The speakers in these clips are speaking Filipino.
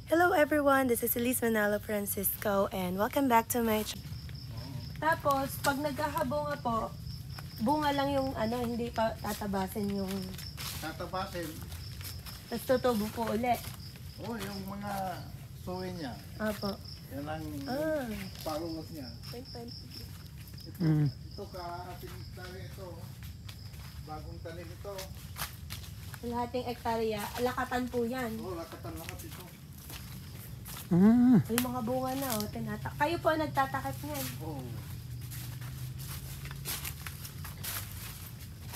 Hello everyone, this is Elise Manalo Francisco and welcome back to my channel. Tapos, pag nagkakabunga po, bunga lang yung hindi pa tatabasin yung... Tatabasin? Tapos tutubo po uli. Oo, yung mga suwi niya. Apo. Yan ang followers niya. Ito kaating tayo ito. Bagong tanim ito. Lahating ektarya, lakatan po yan. Oo, lakat ito. May mga bunga na kayo po nagtatakip niyan. Oo.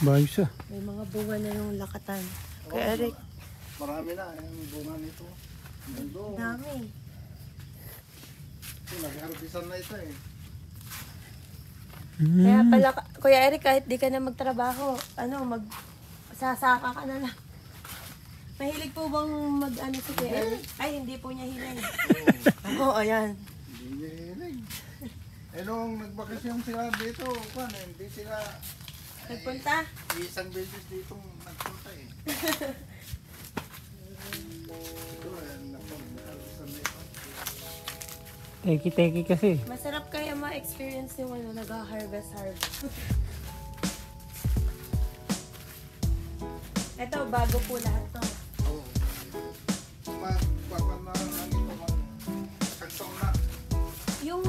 Bayos ah. May mga bunga na yung lakatan. Oo, Kaya Eric, marami na yung bunga nito. dami. Nag-harbisan na ito eh. Kaya pala, Kuya Eric, kahit di ka na magtrabaho, magsasaka ka na lang. Mahilig po bang si Kuya Eric? Ay, hindi po niya hilig. Oo, ayan. Hindi niya hilig. Eh nung nagbakasyon sila dito, hindi sila... Nagpunta? Isang beses dito nagpunta eh. Ito nagharbisan na ito. Teki-teki kasi. Masarap kaya ma-experience yung nag-harvest. Ito, bago po lahat to. Oo. Magpapanaan lang ito magkagsaw na. Yung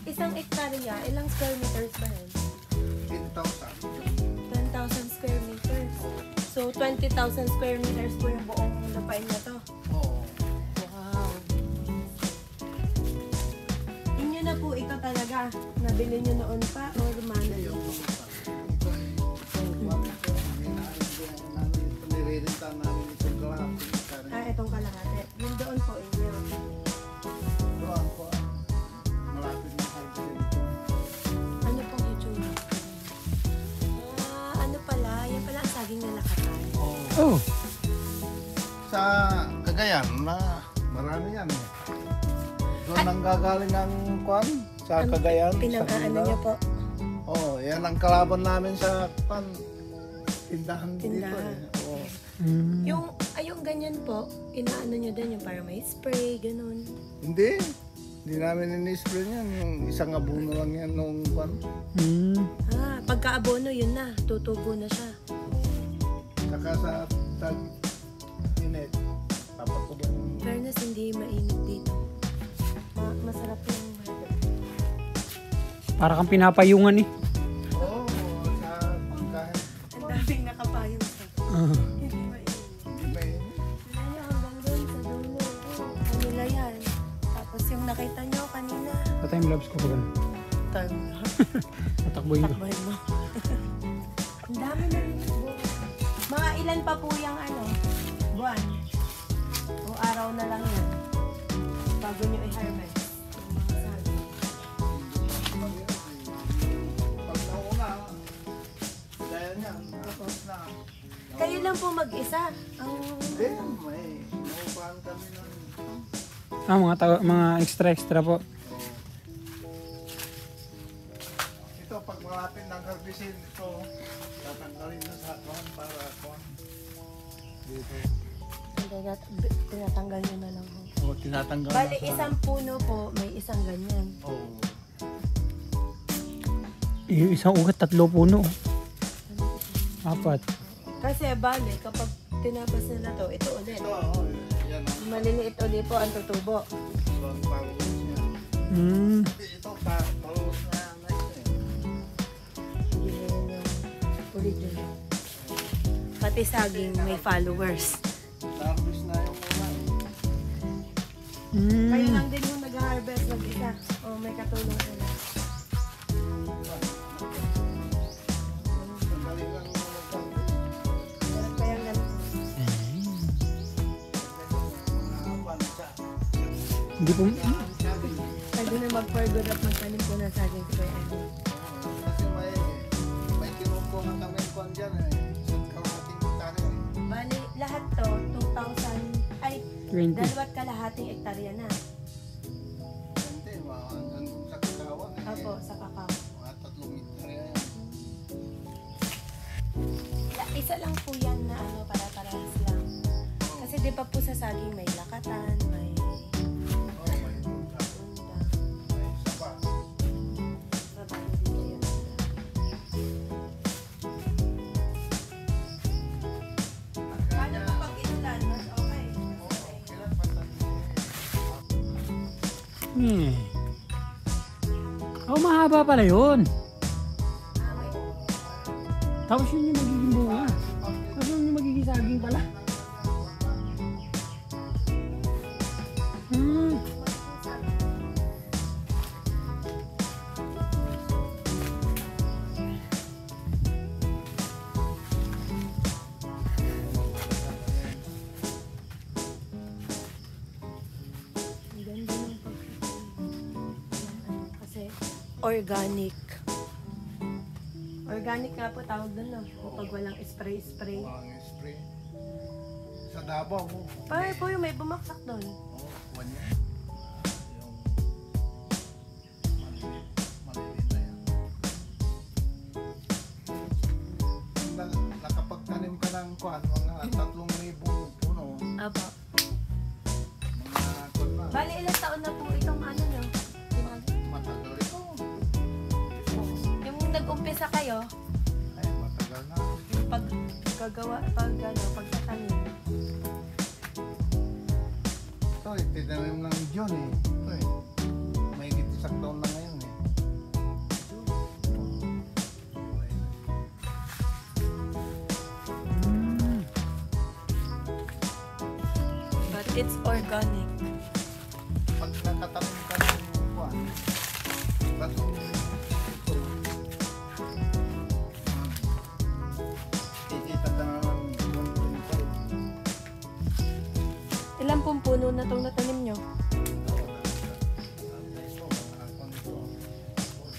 isang ektarya, ilang square meters ba yun? 10,000. 10,000 square meters. So, 20,000 square meters po yung buong lupain na to. Oo. Wow. Inyo na po ito talaga. Nabili nyo noon pa o rumana yun? Ito eh. Niriritan namin itong kalahati. Itong kalahati. Yung doon po inyo. Doon po. Malapit na harvest ito. Ano pong YouTube? Ano pala? Yan pala ang saging na lakatan. Oh. Sa Cagayan na marami yan eh. Doon ang gagaling ang kwan sa Cagayan. Pinag-aano nyo po? Oo, yan ang kalaban namin sa kwan. Tindahan dito Tindahan. eh. Oo. Yung ganyan po, inaano nyo din yung para may spray, ganun. Hindi. Hindi namin in-spray yan. Yung isang abono lang yan nung kwan. Pagka-abono yun na, tutubo na siya. Saka sa tag-init. Papatubo yung... Fairness, hindi mainit dito. Masarap yung Para kang pinapayungan eh. Oo, sa pagkain. ang daming nakapayong sa. Hindi mainit. Hindi mainit. Tignan nyo hanggang doon sa dulo. Kanila yan. Tapos yung nakita nyo kanina. Sa time lapse ko pa ganun. Time. Tatakboyin ko. Takbahin mo. Ang dami na rin yung buwan. Mga ilan pa po yung buwan? O araw na lang yan. Bago nyo i-harvest. Yung mga saging. Pag nauna, dahil niyan, tapos na. Kayo lang po mag-isa. Hindi, may naupahan kami ng... Mga extra po. Ito, pag malapit ng harbisin, ito, tatanggalin na sa kwan para kwan. Dito. Tinatanggal nyo na lang. Oo, tinatanggal Bali, na sa... isang puno po, may isang ganyan. Oo. Yung isang ugat, 3 puno. 4. Kasi bali, kapag tinabas nila to, ito ulit. Ito, oo, yan ang Maliliit ulit po ang tutubo. followers niya. Ito, followers na ito eh. Hindi na yun yung original. Pati saging may followers. Harvest na yung una. Kayo lang din yung nag-harvest mag-isa. O may katulong sila. Sandali lang yung mag-harvest. Meron kayang ganun. Mga bansa. Hindi po. Pwede na mag-forgood at magtanim po ng saging sa kaya. Kasi may kinukuha kami kwan dyan eh. Isang kalahating hektare eh. Bali, lahat to, 2,000, ay, 20. 2 kalahating ektarya na. Hindi, hanggang sa Kakawan eh. Opo, sa kakao. Mga 3 hektare yan. Isa lang po yan na para-parehas lang. Kasi di ba po sa saging may lakatan, may Oh, mahaba pala yun. Ah, wait. Tapos yun yung magiging bunga. Tapos yun yung magiging saging pala. Ang ganda ng kasi organic. Organic nga po tawag doon, no? Kapag walang spray-spray. Ang spray. Sa Davao mo. Pare po yung may bumaksak doon. Oo, kuwan yan. Yung maliliit na yan. Nakapagtanim ka ng kuwan, mga 3,000 puno. Aba. Mga kuwan na. Bali, ilang taon na po itong ano, no? Matagal ito. Yung nag-umpisa kayo, Ay, matagal na. yung pagtatanim. Ito eh, tinanim ng June eh. Ito eh. May isang taon na ngayon eh. But it's organic. Pag nakatanim ka ng kuwan, baso ito, kikita ka na ng 1.5. Ilang pong puno na itong natanim nyo? Ito,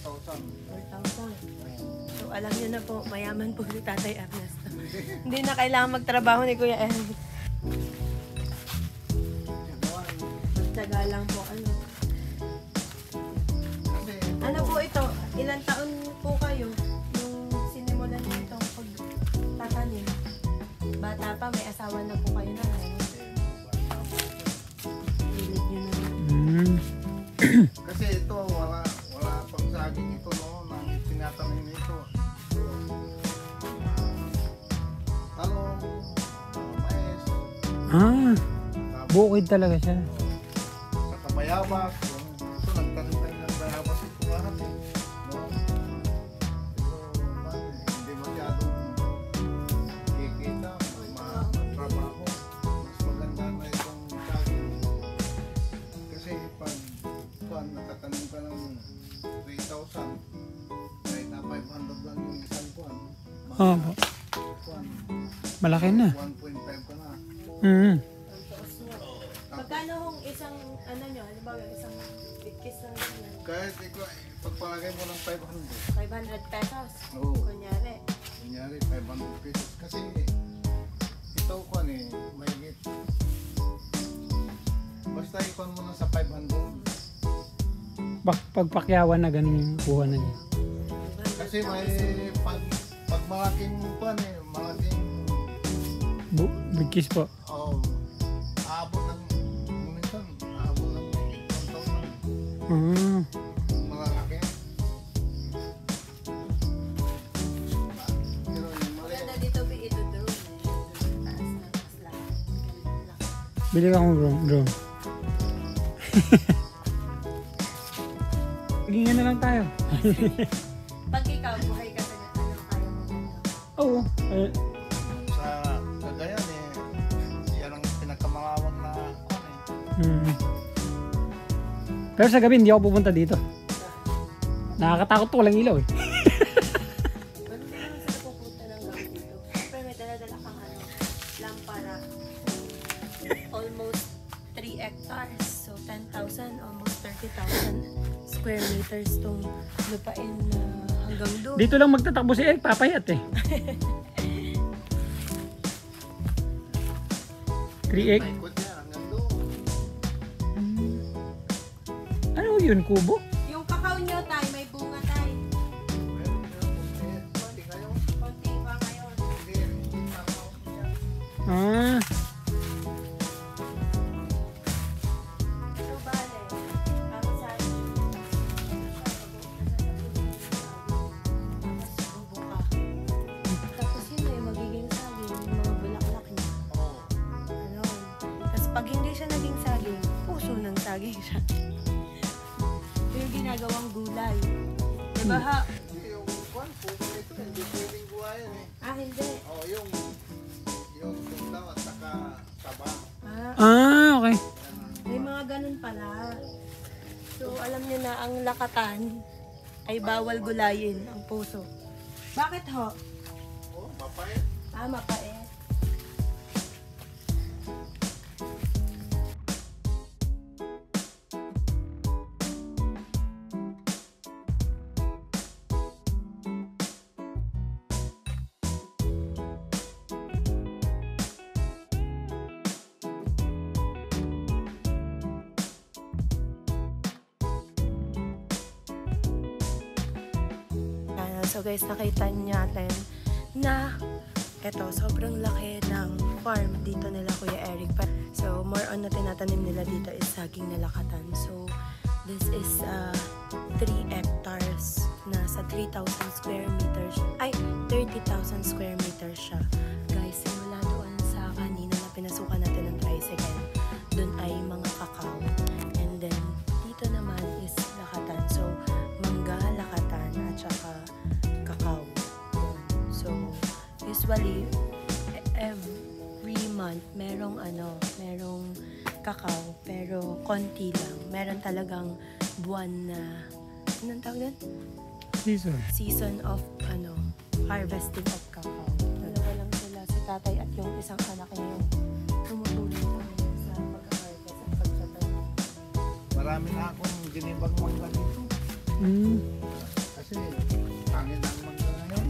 4,000. So, alam nyo na po, mayaman po si Tatay Ernesto. Hindi na kailangan magtrabaho ni Kuya Ernesto. Tsaga lang po, ano. Ano po ito? Ilang taon po kayo nung sinimulan nyo itong pagtatanim? Bata pa, may asawa na po kayo na. Ano? Pilit nyo na. Kasi ito, wala pang saging ito, no, nang tinatanim nito. Talong, mais, Bukid talaga siya. saka bayabas. Ito, nagtanim tayo ng bayabas ito lahat eh. No? Pero, hindi masyadong kikita, matrabaho. Mas maganda na itong saging. Kasi pag nakatanim ka ng 3,000, kahit na 500 lang yung isang kuwan. Opo. Kuwan, Malaki na. 1.5 ka na. Mm. Magkano hong isang, ano nyo, halimbawa isang bigkis ng ganyan? Kahit ikaw, pagpalagay mo ng 500. 500 pesos. Oo. Kunyari. Kunyari, 500 pesos. Kasi ito kuwan eh, mahigit. Basta ikuan mo na sa 500. Pagpakyawan na ganun yung kuha na niya. Kasi may pag malaking kuwan eh, malaking Bigkis po. aabot ng minsan, aabot ng mahigit 1,000. Ah. Malalaki. Pero yung Maganda mali, dito, ito drone. Taas na, mas lang. Bili ka akong drone. Gingan na lang tayo. Pag ikaw, buhay ka sa ano, kaya mo ganito. Oo. sa Cagayan eh, yan ang pinakamangawang na kuwan eh. Pero sa gabi hindi ako pupunta dito. Nakakatakot to, walang ilaw eh. Pero hindi naman sila pupunta ng gabi dito. Siyempre may dala-dala kang ano, lampara. Almost 3 hectares. So 10,000, almost 30,000 square meters tong lupain na hanggang doon. Dito lang magtatakbo si Eric, papayat eh. 3 egg. Paikot yan hanggang doon. Ano yun, kubo? Yung kakao nyo, tay, may bunga, tay. Meron konti kayo. Konti pa ngayon. Hindi tama yan. Ah, So, bale, ang sabi, tapos bubuka. Tapos yun na yung magiging saging, yung mga bulaklak niya. Oo. Ano. Tapos pag hindi siya naging saging, puso ng saging siya. yung ginagawang gulay. Diba ha? Hindi, yung kwan, puso ito, hindi pwedeng buhayan eh. Ah, hindi. Oh, yung tulaw at saka taba. Ah, okay. May mga ganun pala. So, alam niyo na ang lakatan ay bawal gulayin ang puso. Bakit ho? Oh, mapait. Ah, mapait. So guys, nakita niyo natin na eto, sobrang laki ng farm dito nila Kuya Eric. So more on na tinatanim nila dito is saging na lakatan. So this is 3 hectares na sa 3,000 square meters. Ay, 30,000 square meters siya. Guys, simula doon sa kanina na pinasukan natin ng tricycle, doon ay mga kakao. And then, dito naman is lakatan. So, mangga, lakatan, at saka kakao. So, usually, every month, merong kakao, pero konti lang. Meron talagang buwan na, anong tawag doon? Season of, harvesting of kakao. Dalawa lang sila, si tatay at yung isang anak niya yung tumutulong sa pag-harvest at pagtatanim. Marami na akong ginibang mangga dito. Kasi pangit ang mangga ngayon.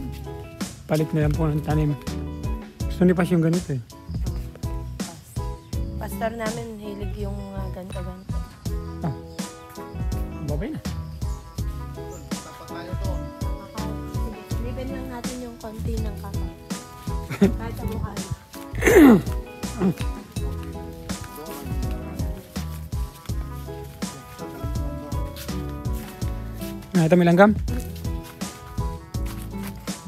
Palit na lang po ng tanim. Gusto ni Pas yung ganito eh. Pastor namin, hilig yung ganto-ganto. Babay na. Tapat tayo doon. Liban lang natin yung konti ng kakao. Kahit ang mukha na. Ito may langgam.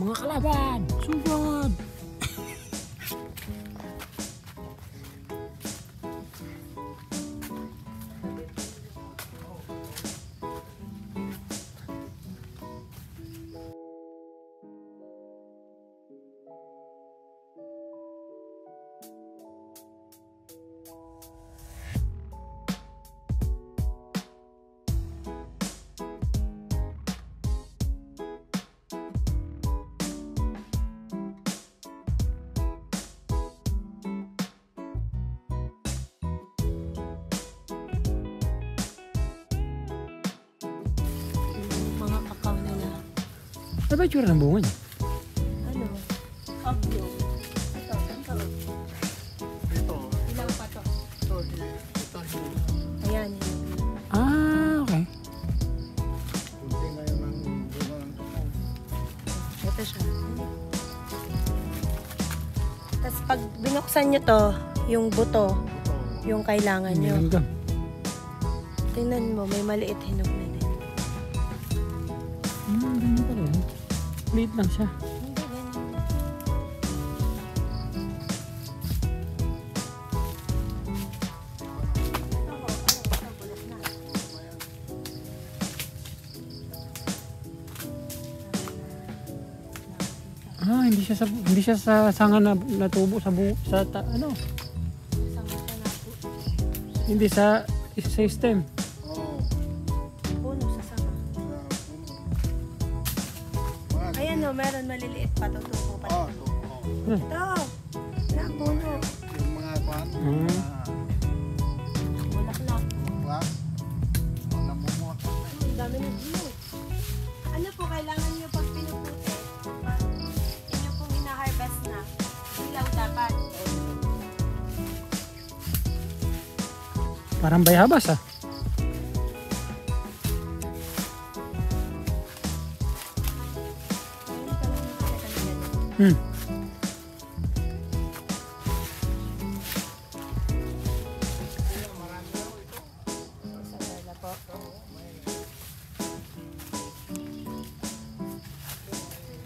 Mga kalaban, sugod! Ano ba yung tsura ng bunga niya? Ano? Obyo. Ito, ganito. Ito, Ilang pa to? ito. Ayan. Ah, okay. Kunti ngayon ang bunga ng kakao. Ito siya. Tapos pag binuksan nyo to, yung buto, yung kailangan May nyo. langgam. Tingnan mo, may maliit hinog na din. Ganyan pa rin. Liit lang siya. Hindi, ganyan. Hindi siya sa sanga na natubo sa ano? Hindi sa stem. Oo. Puno sa sanga. Ayan o, meron maliliit pa. Tutubo pa. Oo. Ito. Na, puno. Yung mga kwan, Bulaklak. bulaklak, namumot. Ang dami ng view. Ano po, kailangan nyo pag pinuputi, pag inyo pong ina-harvest na, ilaw dapat. Parang bayabas ah. Ngayon ka lang nakakita ng ganun. Sarala po.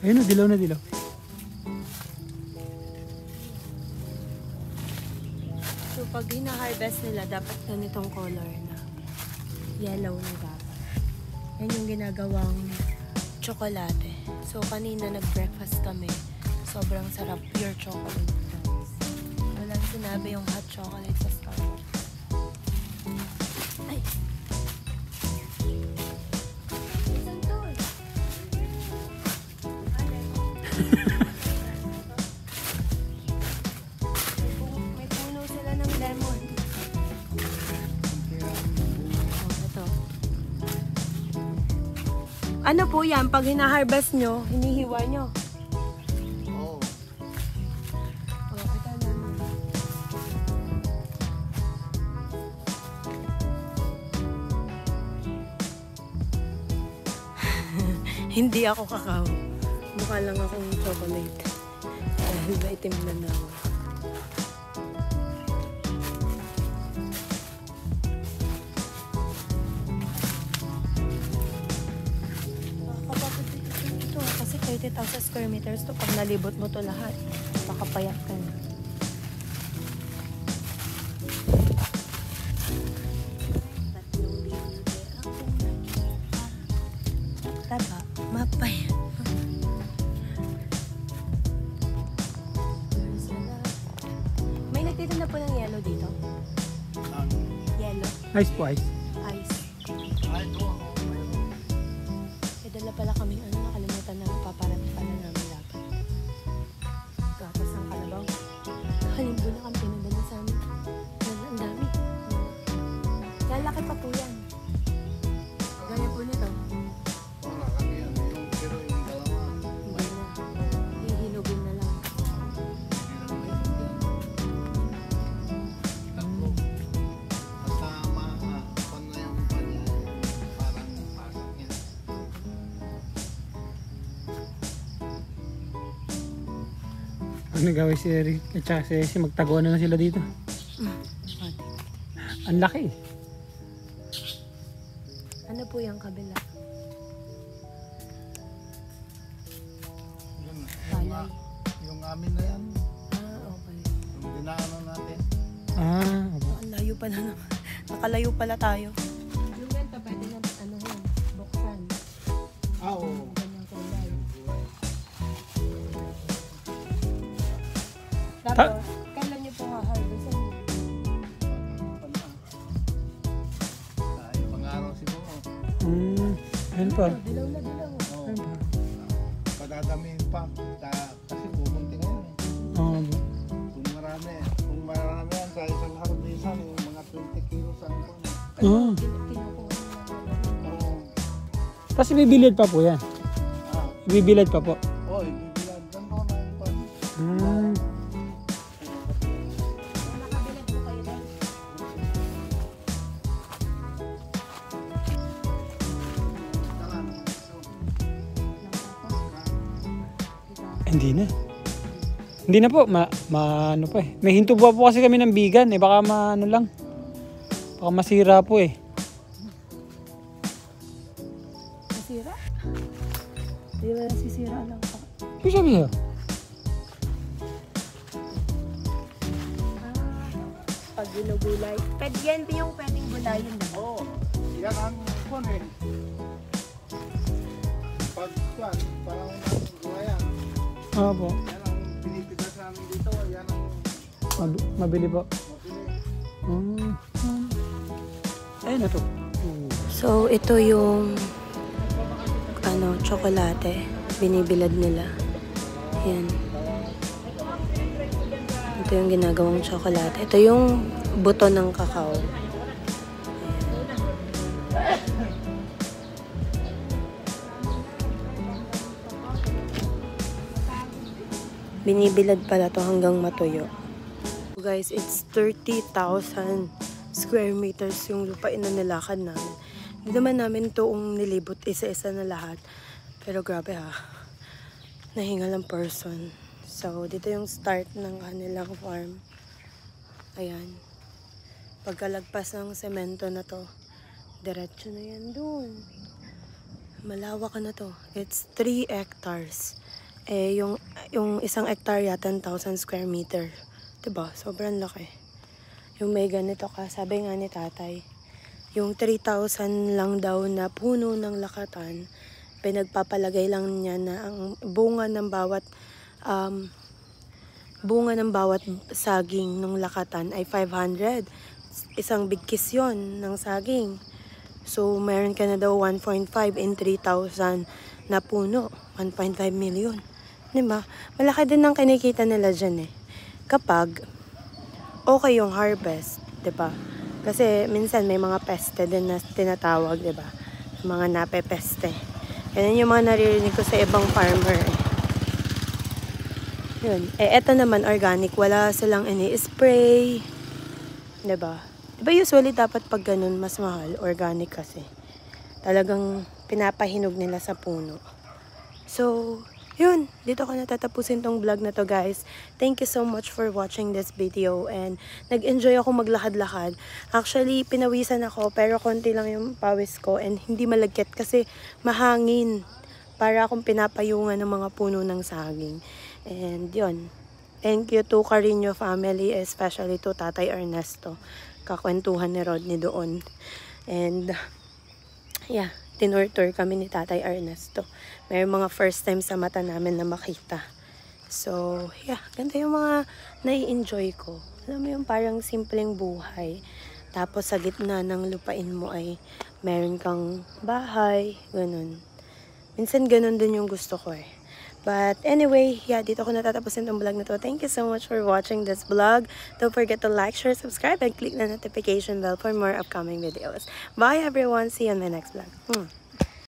Ayun o, dilaw na dilaw. So, pag hina-harvest nila, dapat ganitong color na. Yellow na dapat. Yan yung ginagawang tsokolate. So, kanina nag-breakfast kami. Sobrang sarap. Pure chocolate. Walang sinabi yung hot chocolate sa Starbucks. Ay! Saan to? May puno sila ng lemon. Oh, ito. Ano po yan? Pag hina-harvest nyo, hinihiwa nyo. Oo. Oh, ito naman. Hindi ako kakao. Mukha lang akong chocolate. Dahil ba itim na na ako. Nakakapagod ito kasi 30,000 square meters to. Pag nalibot mo to lahat, makapayat ka na. Taba, mapay. May nagtitinda po ng yellow dito. Ang Yellow. Ice po, ice. Ice. ay ito. May dala pala kaming nakalimutan na paparati pala namin dapat. Gatas ng kalabaw. Kalimbo na kami pinadala sa amin. Ang dami. Lalaki pa po yan. Gaya po nito. Wala kami yan. Yung pero yung dalawa. Hindi na. Hihinugin na lang. Tatlo. Basta pan na yung kanya. Parang pasok niya. Ano gawin si Eric at saka si Essie, magtaguan na lang sila dito. Ang laki. Ano po yung kabila? Yun, Palay. yung amin na yan. Ah, okay. Yung dinaano natin. Opo. Ang layo pala naman. Nakalayo pala tayo. Yung ganito, pwede na ano yun, buksan. Oo. Ganyang kulay. Ta- Tapos, kailan nyo po ha-harvestin? Yung mga araw siguro. Ayun pa. Dilaw na dilaw. Oo. Padadamihin pa. Kasi bumunti ngayon eh. Oo. Kung marami yan sa isang harbisan, yung mga 20 kilos ang po. Oo. Kinukuha nila. Oo. Tapos ibibilad pa po yan. Ah, Ibibilad pa po. oy, bibilan. Ganto na yung pan. Nakabilad po kayo dahil. Talan. So, Hindi na. Hindi na po. Ano pa eh. May hinto pa po kasi kami ng bigan eh. Baka ano lang. Baka masira po eh. Nasira? Hindi ba nasisira lang pa? Ano sabi niya? Pag ginugulay. Pwede yan yung pwedeng gulayin na. Oo. Yan ang kon eh. Pag kwan, parang gulayan. Oo po. Yan ang pinipitas namin dito. Yan ang Mabili po. mabili. Ayun na to. So, ito yung tsokolate. Binibilad nila. Yan. Ito yung ginagawang tsokolate. Ito yung buto ng kakao. Binibilad pala to hanggang matuyo. So guys, it's 30,000 square meters yung lupain na nilakad namin. Hindi naman namin toong nilibot isa-isa na lahat. Pero grabe ha. Nahingal ang person. So, dito yung start ng kanilang farm. Ayan. Pagkalagpas ng semento na to, diretso na yan dun. Malawak na to. It's 3 hectares. Eh, yung isang hectare yata 10,000 square meter. Diba? Sobrang laki. Yung may ganito ka, sabi nga ni tatay, yung 3,000 lang daw na puno ng lakatan, pinagpapalagay lang niya na ang bunga ng bawat saging ng lakatan ay 500. Isang bigkis yon ng saging. So, meron ka na daw 1.5 in 3,000 na puno. 1.5 million. Diba? Malaki din ang kinikita nila dyan eh. Kapag okay yung harvest, 'di ba? Kasi minsan may mga peste din na tinatawag, 'di ba? Mga napepeste. Yan yung mga naririnig ko sa ibang farmer. Yun. Eto naman organic, wala silang ini-spray, 'di ba? 'Di ba usually dapat pag ganun mas mahal, organic kasi. Talagang pinapahinog nila sa puno. So, yun, dito ko natatapusin tong vlog na to, guys. Thank you so much for watching this video and nag-enjoy ako maglakad-lakad. Actually, pinawisan ako pero konti lang yung pawis ko and hindi malagkit kasi mahangin. Para akong pinapayungan ng mga puno ng saging. And yun, thank you to Carino family, especially to Tatay Ernesto. Kakwentuhan ni Rodney doon. And yeah, tinurtur kami ni Tatay Ernesto. May mga first time sa mata namin na makita. So, yeah, ganda yung mga nai-enjoy ko. Alam mo yung parang simpleng buhay. Tapos sa gitna ng lupain mo ay meron kang bahay, ganun. Minsan ganun din yung gusto ko eh. But anyway, yeah, dito ko natatapusin tong vlog na to. Thank you so much for watching this vlog. Don't forget to like, share, subscribe, and click the notification bell for more upcoming videos. Bye everyone. See you in my next vlog.